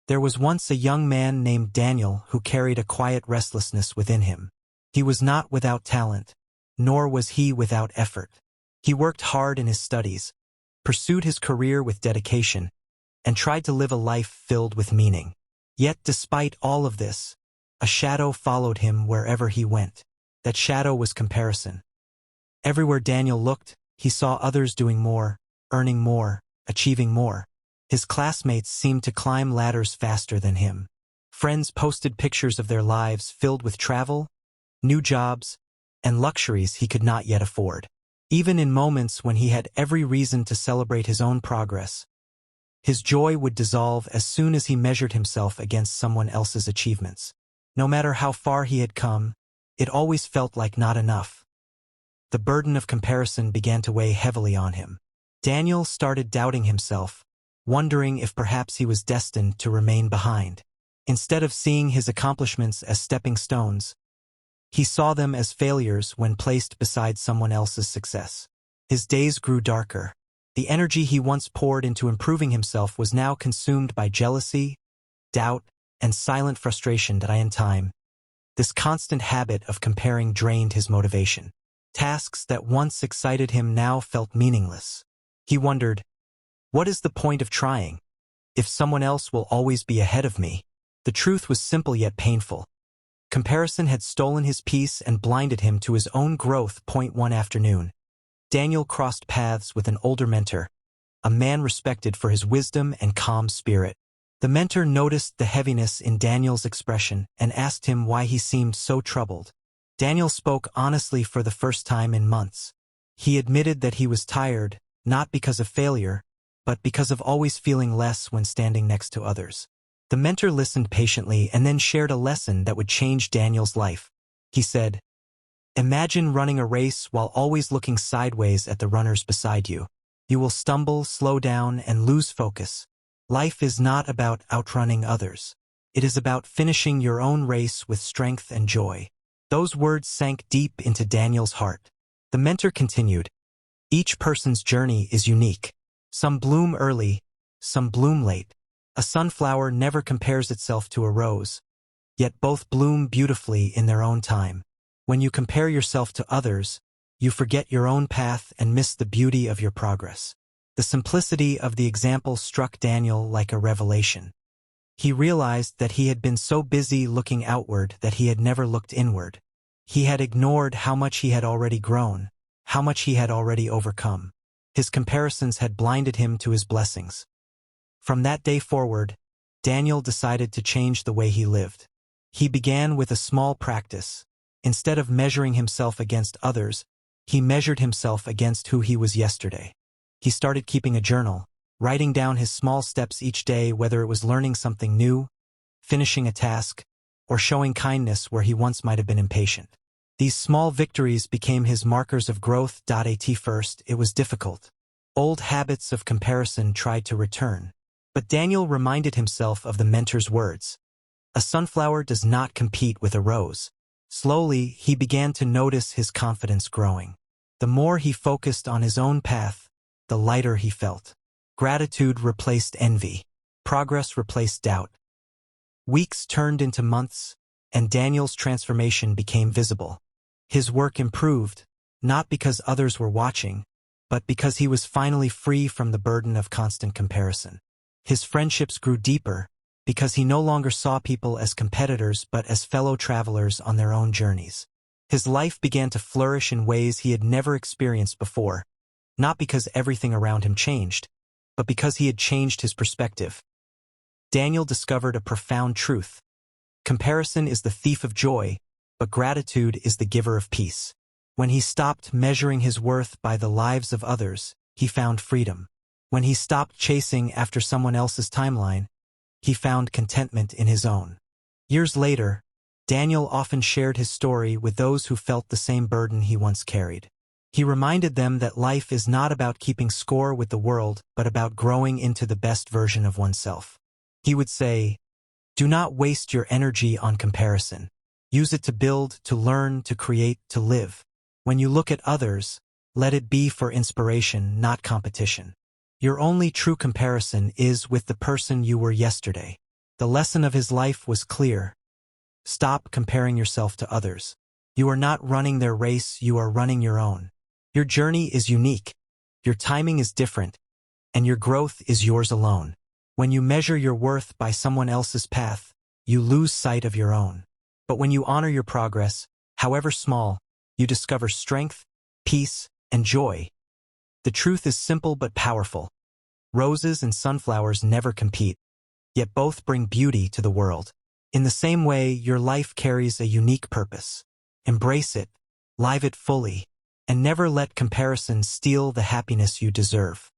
There was once a young man named Daniel who carried a quiet restlessness within him. He was not without talent, nor was he without effort. He worked hard in his studies, pursued his career with dedication, and tried to live a life filled with meaning. Yet despite all of this, a shadow followed him wherever he went. That shadow was comparison. Everywhere Daniel looked, he saw others doing more, earning more, achieving more. His classmates seemed to climb ladders faster than him. Friends posted pictures of their lives filled with travel, new jobs, and luxuries he could not yet afford. Even in moments when he had every reason to celebrate his own progress, his joy would dissolve as soon as he measured himself against someone else's achievements. No matter how far he had come, it always felt like not enough. The burden of comparison began to weigh heavily on him. Daniel started doubting himself, wondering if perhaps he was destined to remain behind. Instead of seeing his accomplishments as stepping stones, he saw them as failures when placed beside someone else's success. His days grew darker. The energy he once poured into improving himself was now consumed by jealousy, doubt, and silent frustration that in time. This constant habit of comparing drained his motivation. Tasks that once excited him now felt meaningless. He wondered, what is the point of trying, if someone else will always be ahead of me? The truth was simple yet painful. Comparison had stolen his peace and blinded him to his own growth. One afternoon, Daniel crossed paths with an older mentor, a man respected for his wisdom and calm spirit. The mentor noticed the heaviness in Daniel's expression and asked him why he seemed so troubled. Daniel spoke honestly for the first time in months. He admitted that he was tired, not because of failure, but because of always feeling less when standing next to others. The mentor listened patiently and then shared a lesson that would change Daniel's life. He said, "Imagine running a race while always looking sideways at the runners beside you. You will stumble, slow down, and lose focus. Life is not about outrunning others. It is about finishing your own race with strength and joy." Those words sank deep into Daniel's heart. The mentor continued, "Each person's journey is unique. Some bloom early, some bloom late. A sunflower never compares itself to a rose, yet both bloom beautifully in their own time. When you compare yourself to others, you forget your own path and miss the beauty of your progress." The simplicity of the example struck Daniel like a revelation. He realized that he had been so busy looking outward that he had never looked inward. He had ignored how much he had already grown, how much he had already overcome. His comparisons had blinded him to his blessings. From that day forward, Daniel decided to change the way he lived. He began with a small practice. Instead of measuring himself against others, he measured himself against who he was yesterday. He started keeping a journal, writing down his small steps each day, whether it was learning something new, finishing a task, or showing kindness where he once might have been impatient. These small victories became his markers of growth. At first, it was difficult. Old habits of comparison tried to return. But Daniel reminded himself of the mentor's words. A sunflower does not compete with a rose. Slowly, he began to notice his confidence growing. The more he focused on his own path, the lighter he felt. Gratitude replaced envy. Progress replaced doubt. Weeks turned into months, and Daniel's transformation became visible. His work improved, not because others were watching, but because he was finally free from the burden of constant comparison. His friendships grew deeper, because he no longer saw people as competitors but as fellow travelers on their own journeys. His life began to flourish in ways he had never experienced before, not because everything around him changed, but because he had changed his perspective. Daniel discovered a profound truth. Comparison is the thief of joy, but gratitude is the giver of peace. When he stopped measuring his worth by the lives of others, he found freedom. When he stopped chasing after someone else's timeline, he found contentment in his own. Years later, Daniel often shared his story with those who felt the same burden he once carried. He reminded them that life is not about keeping score with the world, but about growing into the best version of oneself. He would say, "Do not waste your energy on comparison. Use it to build, to learn, to create, to live. When you look at others, let it be for inspiration, not competition. Your only true comparison is with the person you were yesterday." The lesson of his life was clear. Stop comparing yourself to others. You are not running their race, you are running your own. Your journey is unique. Your timing is different. And your growth is yours alone. When you measure your worth by someone else's path, you lose sight of your own. But when you honor your progress, however small, you discover strength, peace, and joy. The truth is simple but powerful. Roses and sunflowers never compete, yet both bring beauty to the world. In the same way, your life carries a unique purpose. Embrace it, live it fully, and never let comparison steal the happiness you deserve.